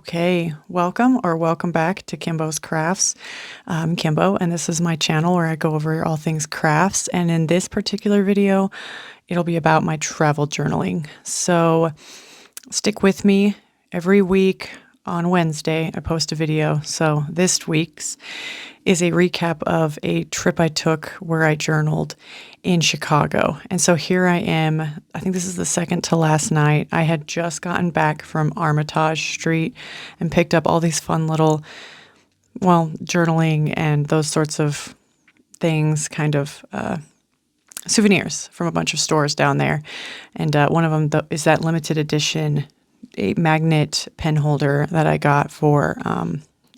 Okay, welcome back to Kimbo's Crafts. I'm Kimbo, and this is my channel where I go over all things crafts. And in this particular video, it'll be about my travel journaling. So stick with me. Every week on Wednesday, I post a video. So this week's is a recap of a trip I took where I journaled in Chicago. And so here I am. I think this is the second to last night. I had just gotten back from Armitage Street and picked up all these fun little, journaling and those sorts of things, kind of souvenirs from a bunch of stores down there. And one of them is that limited edition, a magnet pen holder that I got for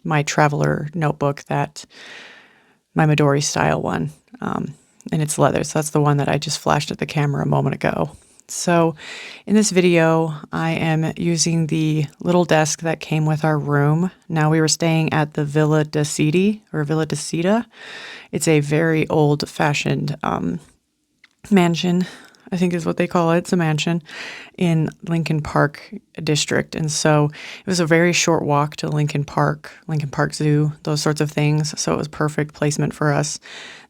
my traveler notebook, that my Midori style one, and it's leather. So that's the one that I just flashed at the camera a moment ago. So in this video, I am using the little desk that came with our room. Now, we were staying at the Villa de Cidi or Villa de Cida. It's a very old fashioned mansion, I think is what they call it. It's a mansion in Lincoln Park district. And so it was a very short walk to Lincoln Park Zoo, those sorts of things. So it was perfect placement for us.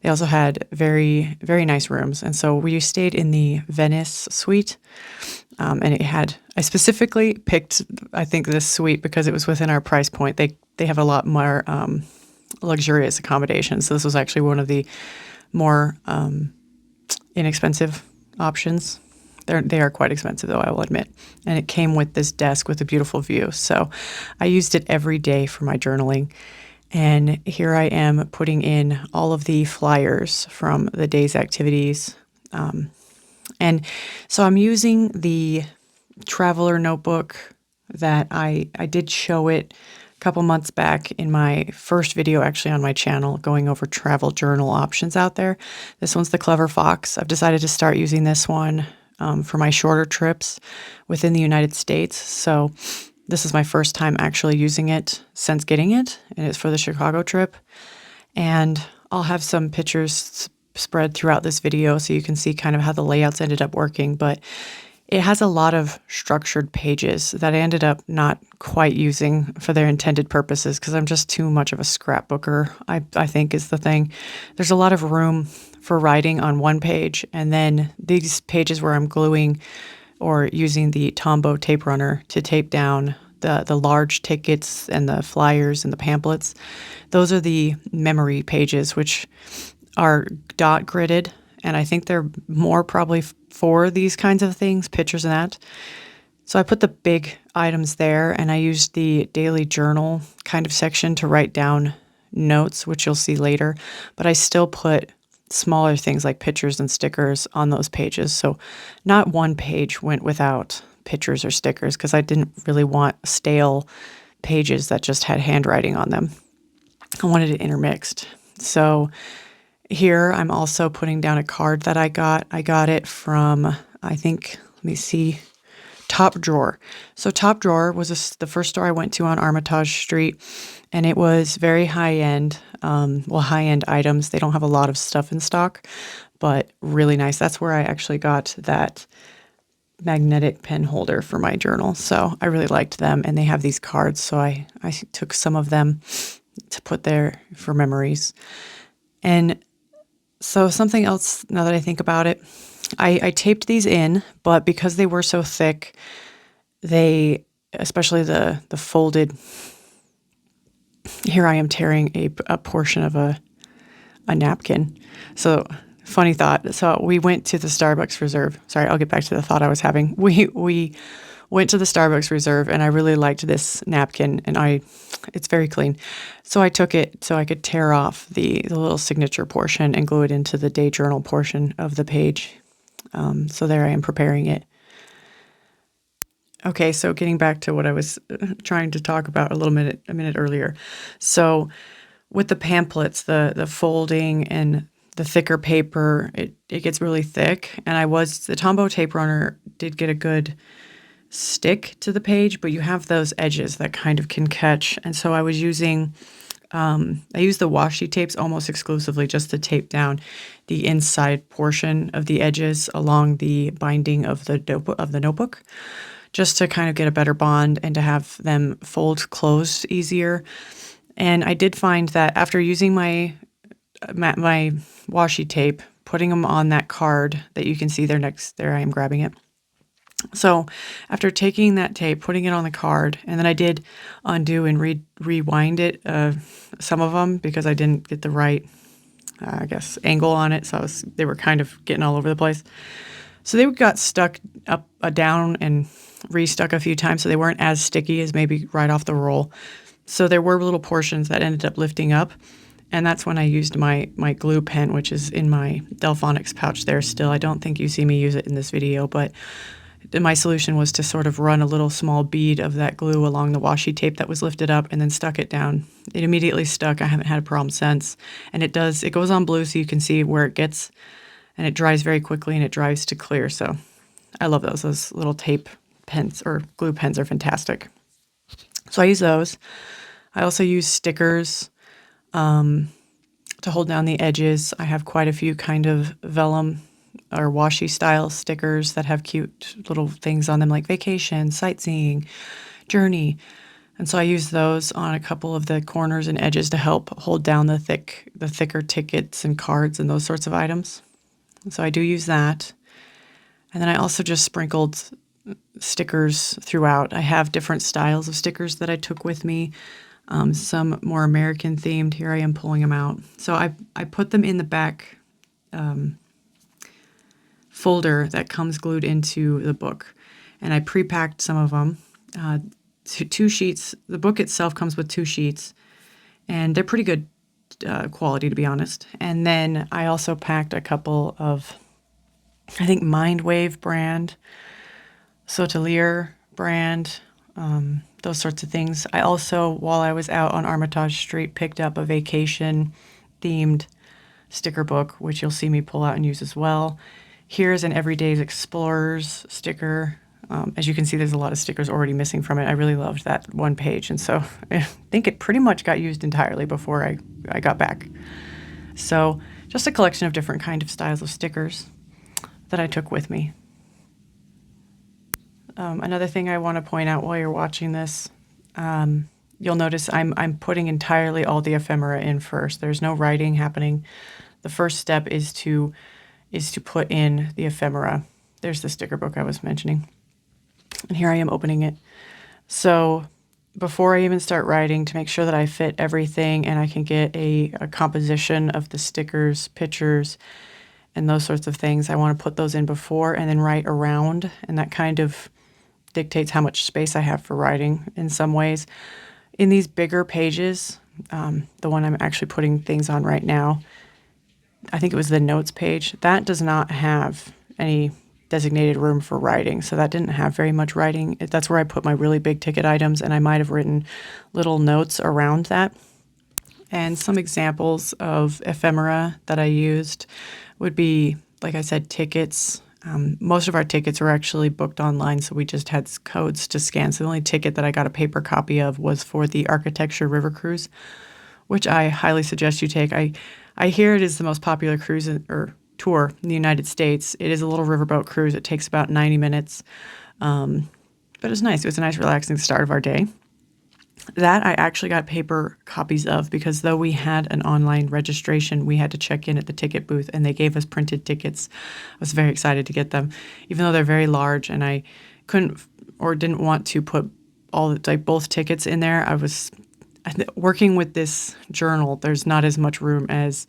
They also had very, very nice rooms. And so we stayed in the Venice suite. And I specifically picked, I think, this suite because it was within our price point. They have a lot more luxurious accommodations. So this was actually one of the more inexpensive options. They are quite expensive, though, I will admit. And it came with this desk with a beautiful view. So I used it every day for my journaling. And here I am putting in all of the flyers from the day's activities. And so I'm using the traveler notebook that I did show it a couple months back in my first video, actually, on my channel, going over travel journal options out there. This one's the CleverFox. I've decided to start using this one for my shorter trips within the United States. So this is my first time actually using it since getting it, and it's for the Chicago trip. And I'll have some pictures spread throughout this video so you can see kind of how the layouts ended up working. But it has a lot of structured pages that I ended up not quite using for their intended purposes because I'm just too much of a scrapbooker, I think is the thing. There's a lot of room for writing on one page, and then these pages where I'm gluing or using the Tombow tape runner to tape down the large tickets and the flyers and the pamphlets. Those are the memory pages, which are dot gridded. And I think they're more probably for these kinds of things, pictures and that. So I put the big items there, and I used the daily journal kind of section to write down notes, which you'll see later. But I still put smaller things like pictures and stickers on those pages. So not one page went without pictures or stickers because I didn't really want stale pages that just had handwriting on them. I wanted it intermixed. So here, I'm also putting down a card that I got. I got it from, I think, TopDrawer. So TopDrawer was the first store I went to on Armitage Street, and it was very high-end, high-end items. They don't have a lot of stuff in stock, but really nice. That's where I actually got that magnetic pen holder for my journal. So I really liked them, and they have these cards, so I took some of them to put there for memories. And so something else, now that I think about it, I taped these in, but because they were so thick, especially the folded, here I am tearing a portion of a napkin. So funny thought. So we went to the Starbucks Reserve. Sorry, I'll get back to the thought I was having. We went to the Starbucks Reserve, and I really liked this napkin, and it's very clean. So I took it so I could tear off the little signature portion and glue it into the day journal portion of the page. So there I am preparing it. Okay, so getting back to what I was trying to talk about a minute earlier. So with the pamphlets, the folding and the thicker paper, it gets really thick. And the Tombow tape runner did get a good stick to the page, but you have those edges that kind of can catch. And so I was using, I used the washi tapes almost exclusively just to tape down the inside portion of the edges along the binding of the notebook. just to kind of get a better bond and to have them fold closed easier. And I did find that after using my washi tape, putting them on that card that you can see there next, there I am grabbing it. So after taking that tape, putting it on the card, and then I did undo and rewind it, some of them, because I didn't get the right, I guess, angle on it. So they were kind of getting all over the place. So they got stuck up, down, and restuck a few times, so they weren't as sticky as maybe right off the roll. So there were little portions that ended up lifting up, and that's when I used my glue pen, which is in my Delfonics pouch there still. I don't think you see me use it in this video, but my solution was to sort of run a little small bead of that glue along the washi tape that was lifted up and then stuck it down. It immediately stuck. I haven't had a problem since. And it goes on blue so you can see where it gets, and it dries very quickly and it dries to clear. So I love those. Those little tape pens or glue pens are fantastic. So I use those. I also use stickers to hold down the edges. I have quite a few kind of vellum or washi style stickers that have cute little things on them like vacation, sightseeing, journey. And so I use those on a couple of the corners and edges to help hold down the thicker tickets and cards and those sorts of items. So I do use that. And then I also just sprinkled stickers throughout. I have different styles of stickers that I took with me. Some more American themed. Here I am pulling them out. So I put them in the back folder that comes glued into the book. And I pre-packed some of them. Two sheets. The book itself comes with 2 sheets. And they're pretty good quality, to be honest. And then I also packed a couple of, I think, Mindwave brand, Sotelier brand, those sorts of things. I also, while I was out on Armitage Street, picked up a vacation-themed sticker book, which you'll see me pull out and use as well. Here's an Everyday Explorers sticker. As you can see, there's a lot of stickers already missing from it. I really loved that one page, and so I think it pretty much got used entirely before I got back. So just a collection of different kind of styles of stickers that I took with me. Another thing I want to point out while you're watching this, you'll notice I'm putting entirely all the ephemera in first. There's no writing happening. The first step is to put in the ephemera. There's the sticker book I was mentioning. And here I am opening it. So before I even start writing, to make sure that I fit everything and I can get a composition of the stickers, pictures, and those sorts of things, I want to put those in before and then write around. And that kind of dictates how much space I have for writing in some ways. In these bigger pages, the one I'm actually putting things on right now, I think it was the notes page, that does not have any designated room for writing. So that didn't have very much writing. That's where I put my really big ticket items, and I might have written little notes around that. And some examples of ephemera that I used would be, like I said, tickets. Most of our tickets were actually booked online, so we just had codes to scan. So the only ticket that I got a paper copy of was for the Architecture River Cruise, which I highly suggest you take. I hear it is the most popular cruise or tour in the United States. It is a little riverboat cruise. It takes about 90 minutes, but it's nice. It was a nice, relaxing start of our day. That I actually got paper copies of because though we had an online registration, we had to check in at the ticket booth and they gave us printed tickets. I was very excited to get them, even though they're very large and I couldn't or didn't want to put both tickets in there. Working with this journal, there's not as much room as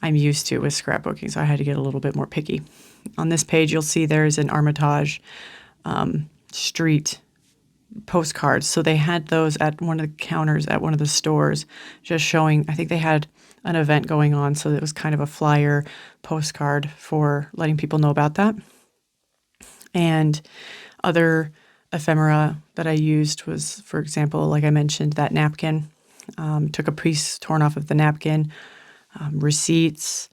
I'm used to with scrapbooking, so I had to get a little bit more picky. On this page, you'll see there's an Armitage Street postcards. So they had those at one of the counters at one of the stores, just showing, I think they had an event going on, so it was kind of a flyer postcard for letting people know about that. And other ephemera that I used was, for example, like I mentioned, that napkin. Took a piece torn off of the napkin. Receipts.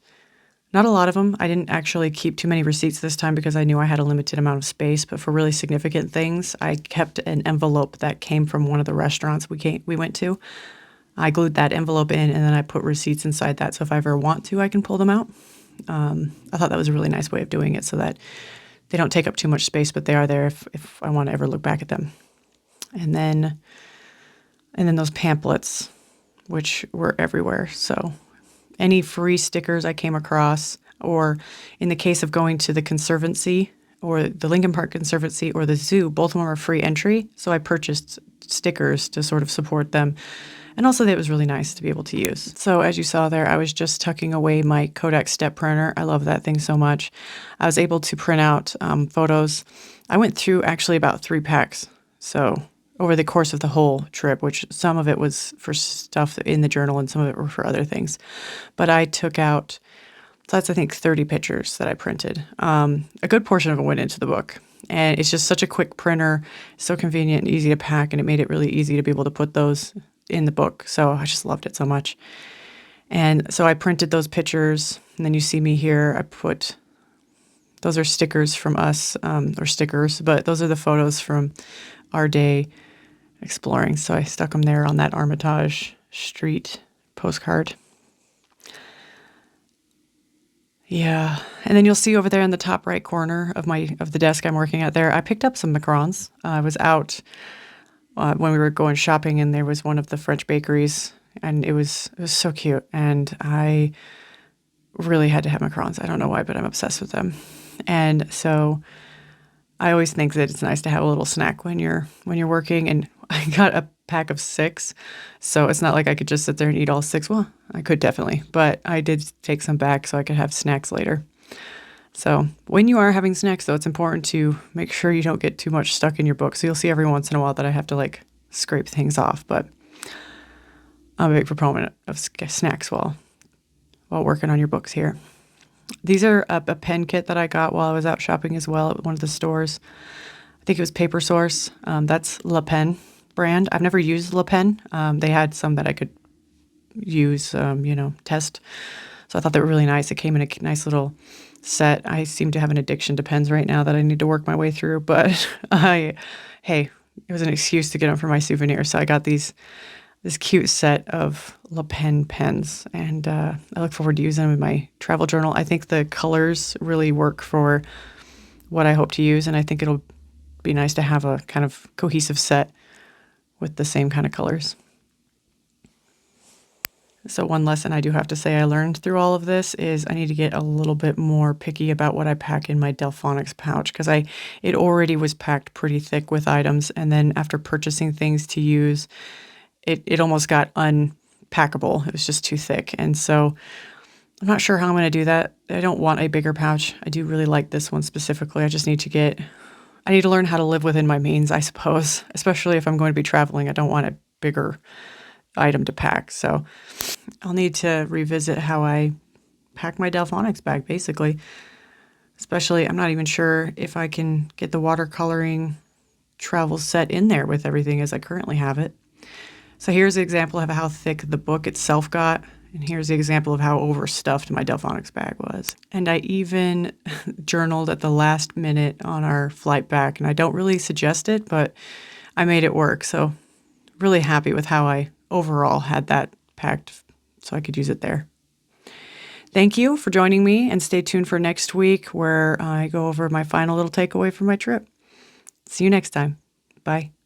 Not a lot of them. I didn't actually keep too many receipts this time because I knew I had a limited amount of space. But for really significant things, I kept an envelope that came from one of the restaurants we went to. I glued that envelope in, and then I put receipts inside that. So if I ever want to, I can pull them out. I thought that was a really nice way of doing it so that They don't take up too much space, but they are there if I want to ever look back at them. And then those pamphlets, which were everywhere. So any free stickers I came across, or in the case of going to the Conservancy or the Lincoln Park Conservancy or the zoo, both of them are free entry. So I purchased stickers to sort of support them. And also that was really nice to be able to use. So as you saw there, I was just tucking away my Kodak step printer. I love that thing so much. I was able to print out photos. I went through actually about 3 packs. So over the course of the whole trip, which some of it was for stuff in the journal and some of it were for other things. But I took out, so that's I think 30 pictures that I printed. A good portion of it went into the book. And it's just such a quick printer, so convenient and easy to pack, and it made it really easy to be able to put those in the book. So I just loved it so much. And so I printed those pictures, and then you see me here. I put, those are stickers from us, or stickers, but those are the photos from our day exploring. So I stuck them there on that Armitage Street postcard. Yeah. And then you'll see over there in the top right corner of the desk I'm working at there, I picked up some macarons. I was out when we were going shopping, and there was one of the French bakeries, and it was so cute. And I really had to have macarons. I don't know why, but I'm obsessed with them. And so I always think that it's nice to have a little snack when you're working. And I got a pack of 6, so it's not like I could just sit there and eat all 6. Well, I could definitely, but I did take some back so I could have snacks later. So when you are having snacks, though, it's important to make sure you don't get too much stuck in your book. So you'll see every once in a while that I have to like scrape things off, but I'm a big proponent of snacks while working on your books here. These are a pen kit that I got while I was out shopping as well at one of the stores. I think it was Paper Source. That's LePen brand. I've never used LePen. They had some that I could use, test. So I thought they were really nice. It came in a nice little set. I seem to have an addiction to pens right now that I need to work my way through, but it was an excuse to get them for my souvenir. So I got this cute set of LePen pens, and I look forward to using them in my travel journal. I think the colors really work for what I hope to use, and I think it'll be nice to have a kind of cohesive set with the same kind of colors. So one lesson I do have to say I learned through all of this is I need to get a little bit more picky about what I pack in my Delfonics pouch, because it already was packed pretty thick with items, and then after purchasing things to use, it almost got unpackable. It was just too thick, and so I'm not sure how I'm going to do that. I don't want a bigger pouch. I do really like this one specifically. I just need to learn how to live within my means, I suppose, especially if I'm going to be traveling. I don't want a bigger item to pack. So I'll need to revisit how I pack my Delfonics bag, basically. Especially, I'm not even sure if I can get the watercoloring travel set in there with everything as I currently have it. So here's an example of how thick the book itself got. And here's the example of how overstuffed my Delfonics bag was. And I even journaled at the last minute on our flight back. And I don't really suggest it, but I made it work. So really happy with how I overall had that packed so I could use it there. Thank you for joining me, and stay tuned for next week where I go over my final little takeaway from my trip. See you next time. Bye.